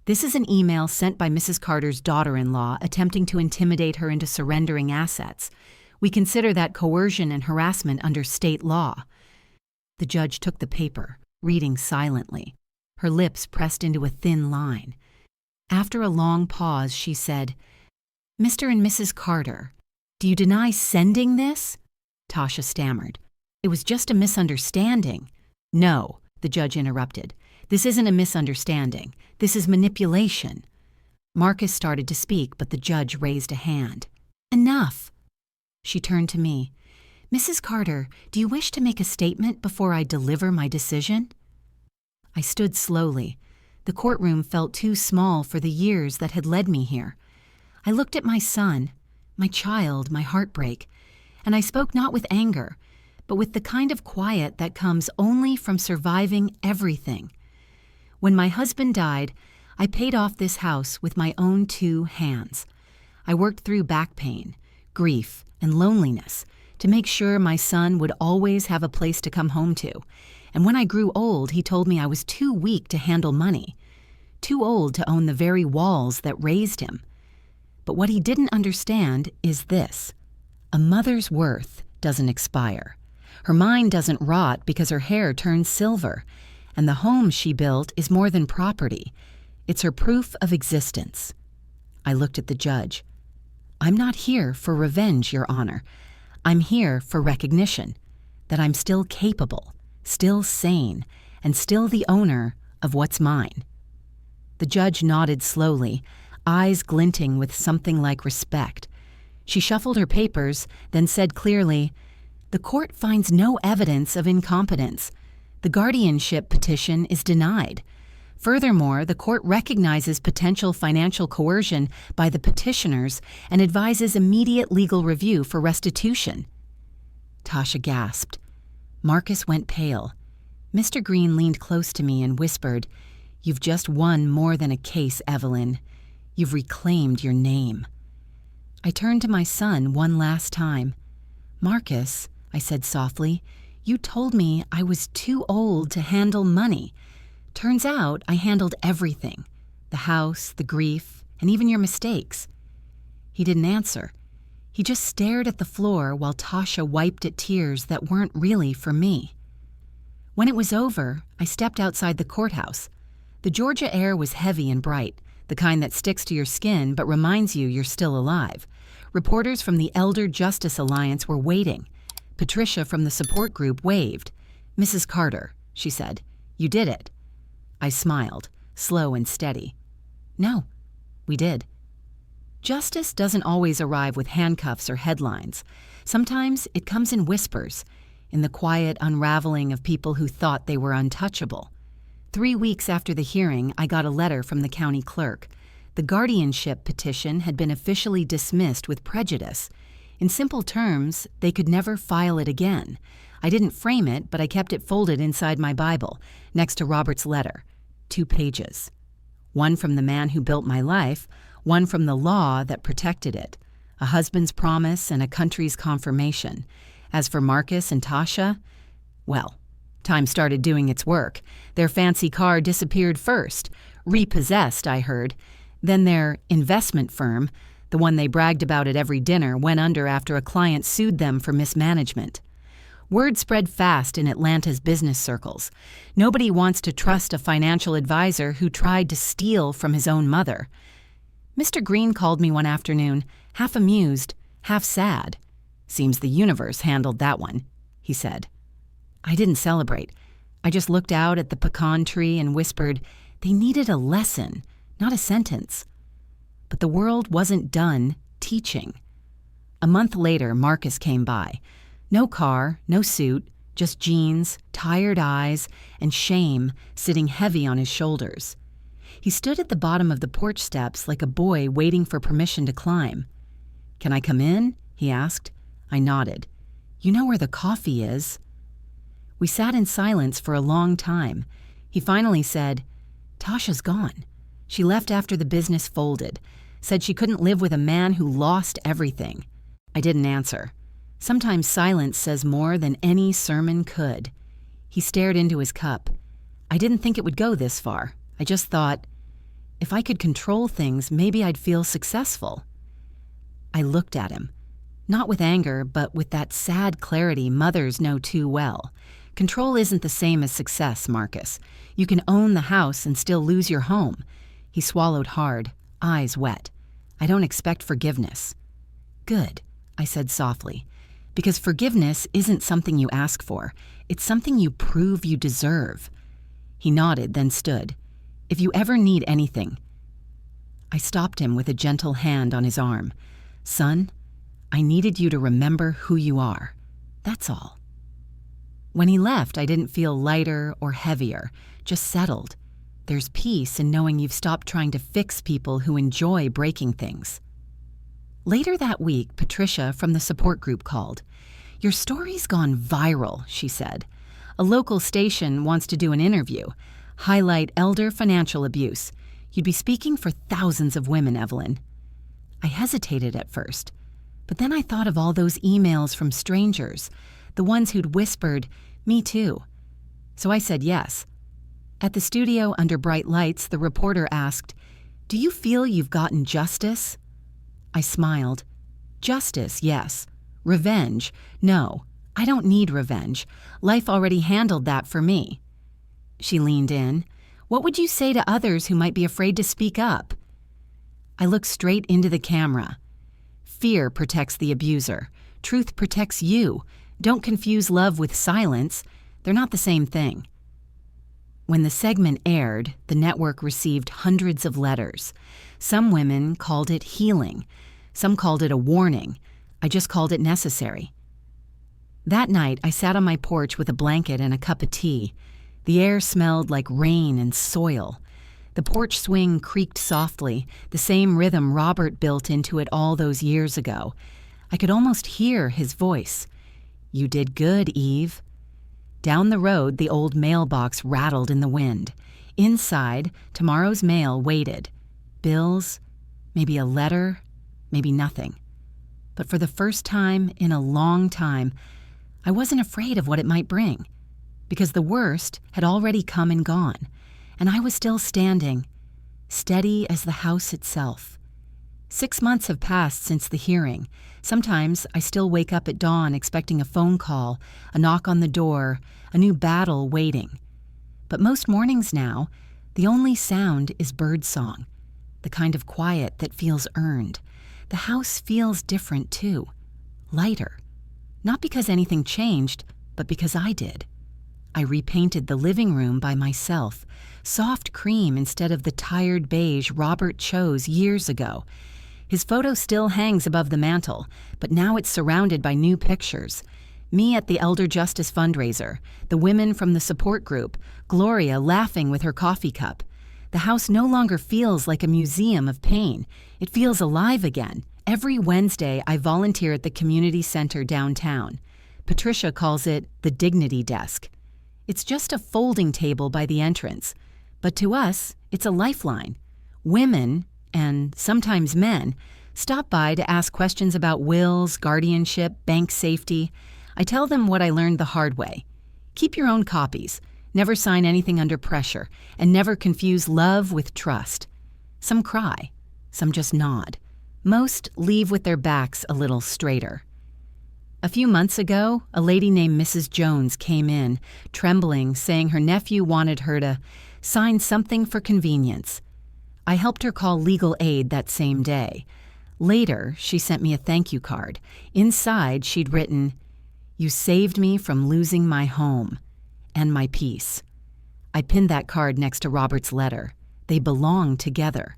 "this is an email sent by Mrs. Carter's daughter-in-law attempting to intimidate her into surrendering assets. We consider that coercion and harassment under state law." The judge took the paper, reading silently, her lips pressed into a thin line. After a long pause, she said, "Mr. and Mrs. Carter, do you deny sending this?" Tasha stammered. "It was just a misunderstanding." "No," the judge interrupted. "This isn't a misunderstanding. This is manipulation." Marcus started to speak, but the judge raised a hand. "Enough." She turned to me. "Mrs. Carter, do you wish to make a statement before I deliver my decision?" I stood slowly. The courtroom felt too small for the years that had led me here. I looked at my son, my child, my heartbreak, and I spoke not with anger, but with the kind of quiet that comes only from surviving everything. When my husband died, I paid off this house with my own 2 hands. I worked through back pain, grief, and loneliness to make sure my son would always have a place to come home to. And when I grew old, he told me I was too weak to handle money, too old to own the very walls that raised him. But what he didn't understand is this: a mother's worth doesn't expire. Her mind doesn't rot because her hair turns silver. And the home she built is more than property. It's her proof of existence. I looked at the judge. "I'm not here for revenge, Your Honor. I'm here for recognition, that I'm still capable, still sane, and still the owner of what's mine." The judge nodded slowly, eyes glinting with something like respect. She shuffled her papers, then said clearly, "The court finds no evidence of incompetence. The guardianship petition is denied. Furthermore, the court recognizes potential financial coercion by the petitioners and advises immediate legal review for restitution." Tasha gasped. Marcus went pale. Mr. Green leaned close to me and whispered, "You've just won more than a case, Evelyn. You've reclaimed your name." I turned to my son one last time. "Marcus," I said softly, "you told me I was too old to handle money. Turns out I handled everything, the house, the grief, and even your mistakes." He didn't answer. He just stared at the floor while Tasha wiped at tears that weren't really for me. When it was over, I stepped outside the courthouse. The Georgia air was heavy and bright, the kind that sticks to your skin but reminds you you're still alive. Reporters from the Elder Justice Alliance were waiting. Patricia from the support group waved. "Mrs. Carter," she said, "you did it." I smiled, slow and steady. "No, we did." Justice doesn't always arrive with handcuffs or headlines. Sometimes it comes in whispers, in the quiet unraveling of people who thought they were untouchable. 3 weeks after the hearing, I got a letter from the county clerk. The guardianship petition had been officially dismissed with prejudice. In simple terms, they could never file it again. I didn't frame it, but I kept it folded inside my Bible, next to Robert's letter. 2 pages. One from the man who built my life, one from the law that protected it. A husband's promise and a country's confirmation. As for Marcus and Tasha, well, time started doing its work. Their fancy car disappeared first. Repossessed, I heard. Then their investment firm, the one they bragged about at every dinner, went under after a client sued them for mismanagement. Word spread fast in Atlanta's business circles. Nobody wants to trust a financial advisor who tried to steal from his own mother. Mr. Green called me one afternoon, half amused, half sad. "Seems the universe handled that one," he said. I didn't celebrate. I just looked out at the pecan tree and whispered, they needed a lesson, not a sentence. But the world wasn't done teaching. A month later, Marcus came by. No car, no suit, just jeans, tired eyes, and shame sitting heavy on his shoulders. He stood at the bottom of the porch steps like a boy waiting for permission to climb. "Can I come in?" he asked. I nodded. "You know where the coffee is." We sat in silence for a long time. He finally said, "Tasha's gone. She left after the business folded. Said she couldn't live with a man who lost everything." I didn't answer. Sometimes silence says more than any sermon could. He stared into his cup. I didn't think it would go this far. I just thought, if I could control things, maybe I'd feel successful. I looked at him, not with anger, but with that sad clarity mothers know too well. Control isn't the same as success, Marcus. You can own the house and still lose your home. He swallowed hard, eyes wet. I don't expect forgiveness. Good, I said softly, because forgiveness isn't something you ask for. It's something you prove you deserve. He nodded, then stood. If you ever need anything. I stopped him with a gentle hand on his arm. Son, I needed you to remember who you are. That's all. When he left, I didn't feel lighter or heavier, just settled. There's peace in knowing you've stopped trying to fix people who enjoy breaking things. Later that week, Patricia from the support group called. "Your story's gone viral," she said. "A local station wants to do an interview. Highlight elder financial abuse. You'd be speaking for thousands of women, Evelyn." I hesitated at first, but then I thought of all those emails from strangers, the ones who'd whispered, "Me too." So I said yes. At the studio under bright lights, the reporter asked, "Do you feel you've gotten justice?" I smiled. Justice, yes. Revenge, no. I don't need revenge. Life already handled that for me. She leaned in. "What would you say to others who might be afraid to speak up?" I looked straight into the camera. Fear protects the abuser. Truth protects you. Don't confuse love with silence. They're not the same thing. When the segment aired, the network received hundreds of letters. Some women called it healing. Some called it a warning. I just called it necessary. That night, I sat on my porch with a blanket and a cup of tea. The air smelled like rain and soil. The porch swing creaked softly, the same rhythm Robert built into it all those years ago. I could almost hear his voice. "You did good, Eve." Down the road, the old mailbox rattled in the wind. Inside, tomorrow's mail waited. Bills, maybe a letter, maybe nothing. But for the first time in a long time, I wasn't afraid of what it might bring, because the worst had already come and gone, and I was still standing, steady as the house itself. 6 months have passed since the hearing. Sometimes I still wake up at dawn expecting a phone call, a knock on the door, a new battle waiting. But most mornings now, the only sound is birdsong, the kind of quiet that feels earned. The house feels different too, lighter. Not because anything changed, but because I did. I repainted the living room by myself, soft cream instead of the tired beige Robert chose years ago. His photo still hangs above the mantel, but now it's surrounded by new pictures. Me at the Elder Justice fundraiser, the women from the support group, Gloria laughing with her coffee cup. The house no longer feels like a museum of pain. It feels alive again. Every Wednesday, I volunteer at the community center downtown. Patricia calls it the Dignity Desk. It's just a folding table by the entrance. But to us, it's a lifeline. Women, and sometimes men, stop by to ask questions about wills, guardianship, bank safety. I tell them what I learned the hard way. Keep your own copies. Never sign anything under pressure, and never confuse love with trust. Some cry, some just nod. Most leave with their backs a little straighter. A few months ago, a lady named Mrs. Jones came in, trembling, saying her nephew wanted her to sign something for convenience. I helped her call legal aid that same day. Later, she sent me a thank you card. Inside, she'd written, "You saved me from losing my home and my peace." I pinned that card next to Robert's letter. They belong together.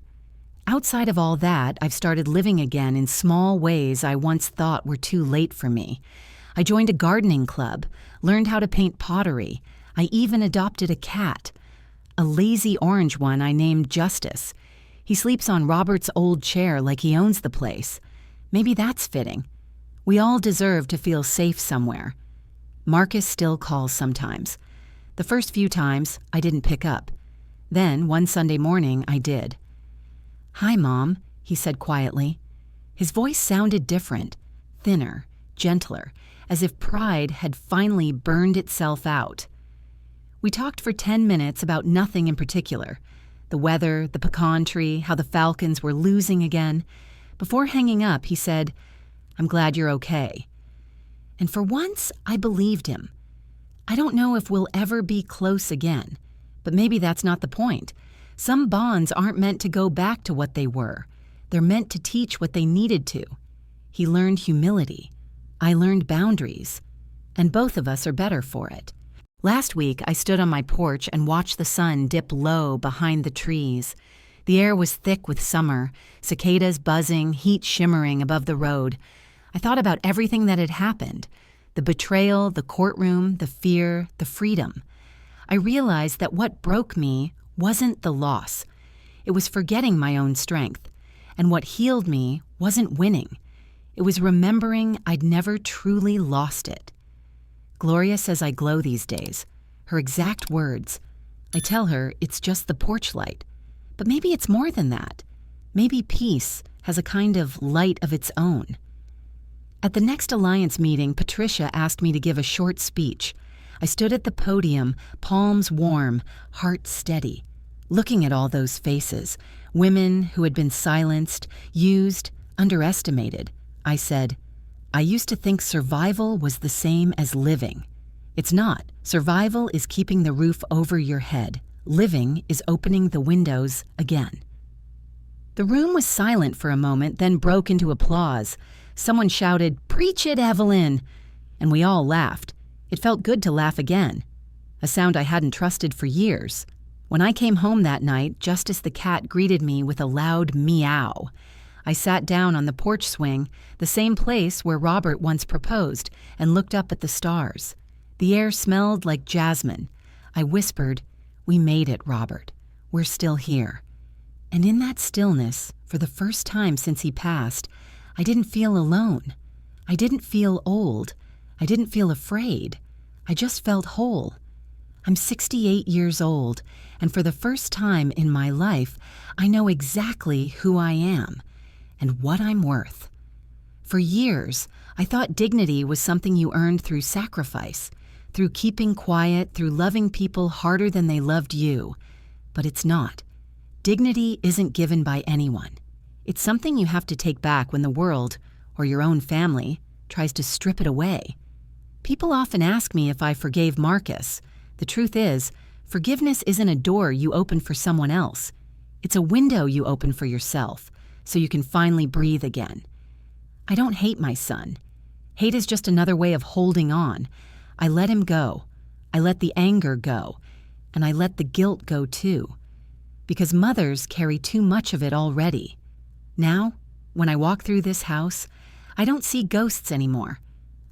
Outside of all that, I've started living again in small ways I once thought were too late for me. I joined a gardening club, learned how to paint pottery. I even adopted a cat, a lazy orange one I named Justice. He sleeps on Robert's old chair like he owns the place. Maybe that's fitting. We all deserve to feel safe somewhere. Marcus still calls sometimes. The first few times, I didn't pick up. Then, one Sunday morning, I did. "Hi, Mom," he said quietly. His voice sounded different, thinner, gentler, as if pride had finally burned itself out. We talked for 10 minutes about nothing in particular. The weather, the pecan tree, how the Falcons were losing again. Before hanging up, he said, "I'm glad you're okay." And for once, I believed him. I don't know if we'll ever be close again, but maybe that's not the point. Some bonds aren't meant to go back to what they were. They're meant to teach what they needed to. He learned humility. I learned boundaries. And both of us are better for it. Last week, I stood on my porch and watched the sun dip low behind the trees. The air was thick with summer, cicadas buzzing, heat shimmering above the road. I thought about everything that had happened, the betrayal, the courtroom, the fear, the freedom. I realized that what broke me wasn't the loss. It was forgetting my own strength. And what healed me wasn't winning. It was remembering I'd never truly lost it. Gloria says I glow these days. Her exact words. I tell her it's just the porch light. But maybe it's more than that. Maybe peace has a kind of light of its own. At the next Alliance meeting, Patricia asked me to give a short speech. I stood at the podium, palms warm, heart steady, looking at all those faces, women who had been silenced, used, underestimated. I said, "I used to think survival was the same as living. It's not. Survival is keeping the roof over your head. Living is opening the windows again." The room was silent for a moment, then broke into applause. Someone shouted, "Preach it, Evelyn!" And we all laughed. It felt good to laugh again, a sound I hadn't trusted for years. When I came home that night, just as the cat greeted me with a loud meow, I sat down on the porch swing, the same place where Robert once proposed, and looked up at the stars. The air smelled like jasmine. I whispered, "We made it, Robert. We're still here." And in that stillness, for the first time since he passed, I didn't feel alone. I didn't feel old. I didn't feel afraid. I just felt whole. I'm 68 years old, and for the first time in my life, I know exactly who I am and what I'm worth. For years, I thought dignity was something you earned through sacrifice, through keeping quiet, through loving people harder than they loved you. But it's not. Dignity isn't given by anyone. It's something you have to take back when the world, or your own family, tries to strip it away. People often ask me if I forgave Marcus. The truth is, forgiveness isn't a door you open for someone else. It's a window you open for yourself, so you can finally breathe again. I don't hate my son. Hate is just another way of holding on. I let him go. I let the anger go. And I let the guilt go too. Because mothers carry too much of it already. Now, when I walk through this house, I don't see ghosts anymore.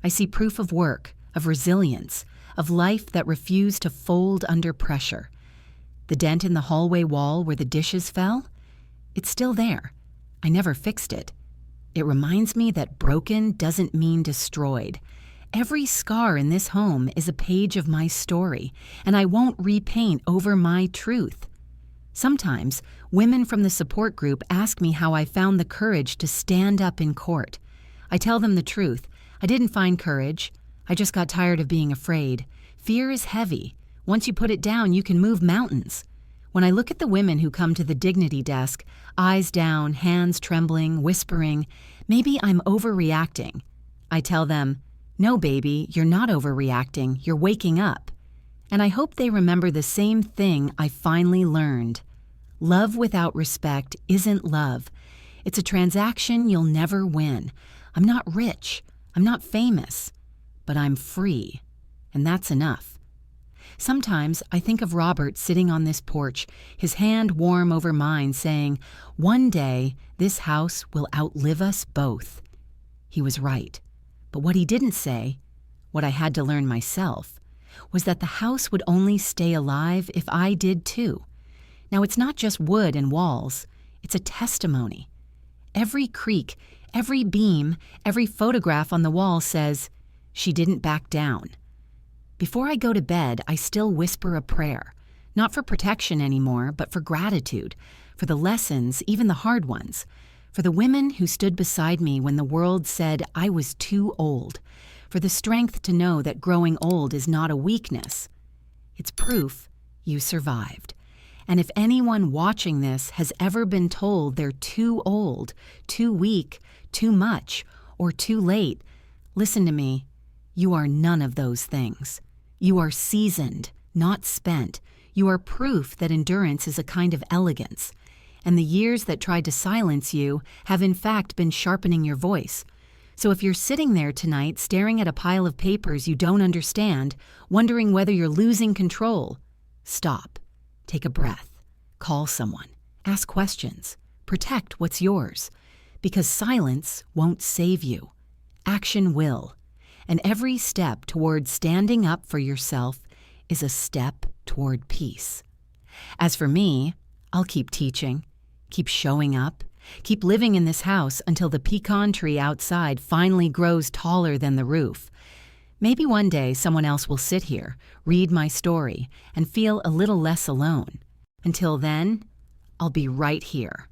I see proof of work, of resilience, of life that refused to fold under pressure. The dent in the hallway wall where the dishes fell? It's still there. I never fixed it. It reminds me that broken doesn't mean destroyed. Every scar in this home is a page of my story, and I won't repaint over my truth. Sometimes, women from the support group ask me how I found the courage to stand up in court. I tell them the truth. I didn't find courage. I just got tired of being afraid. Fear is heavy. Once you put it down, you can move mountains. When I look at the women who come to the dignity desk, eyes down, hands trembling, whispering, maybe I'm overreacting. I tell them, "No, baby, you're not overreacting. You're waking up." And I hope they remember the same thing I finally learned. Love without respect isn't love. It's a transaction you'll never win. I'm not rich. I'm not famous. But I'm free. And that's enough. Sometimes I think of Robert sitting on this porch, his hand warm over mine, saying, "One day this house will outlive us both." He was right. But what he didn't say, what I had to learn myself, was that the house would only stay alive if I did too. Now, it's not just wood and walls. It's a testimony. Every creak, every beam, every photograph on the wall says, "She didn't back down." Before I go to bed, I still whisper a prayer, not for protection anymore, but for gratitude, for the lessons, even the hard ones, for the women who stood beside me when the world said I was too old, for the strength to know that growing old is not a weakness. It's proof you survived. And if anyone watching this has ever been told they're too old, too weak, too much, or too late, listen to me. You are none of those things. You are seasoned, not spent. You are proof that endurance is a kind of elegance. And the years that tried to silence you have in fact been sharpening your voice. So if you're sitting there tonight staring at a pile of papers you don't understand, wondering whether you're losing control, stop. Take a breath. Call someone. Ask questions. Protect what's yours. Because silence won't save you. Action will. And every step toward standing up for yourself is a step toward peace. As for me, I'll keep teaching, keep showing up, keep living in this house until the pecan tree outside finally grows taller than the roof. Maybe one day someone else will sit here, read my story, and feel a little less alone. Until then, I'll be right here,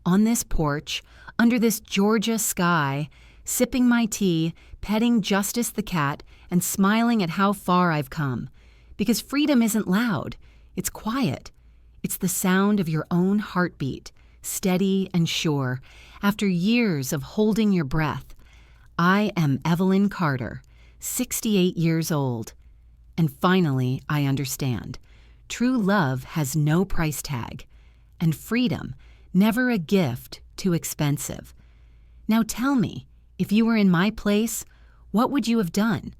on this porch, under this Georgia sky, sipping my tea, petting Justice the cat, and smiling at how far I've come. Because freedom isn't loud, it's quiet. It's the sound of your own heartbeat, steady and sure, after years of holding your breath. I am Evelyn Carter, 68 years old. And finally, I understand. True love has no price tag, and freedom, never a gift too expensive. Now tell me, if you were in my place, what would you have done?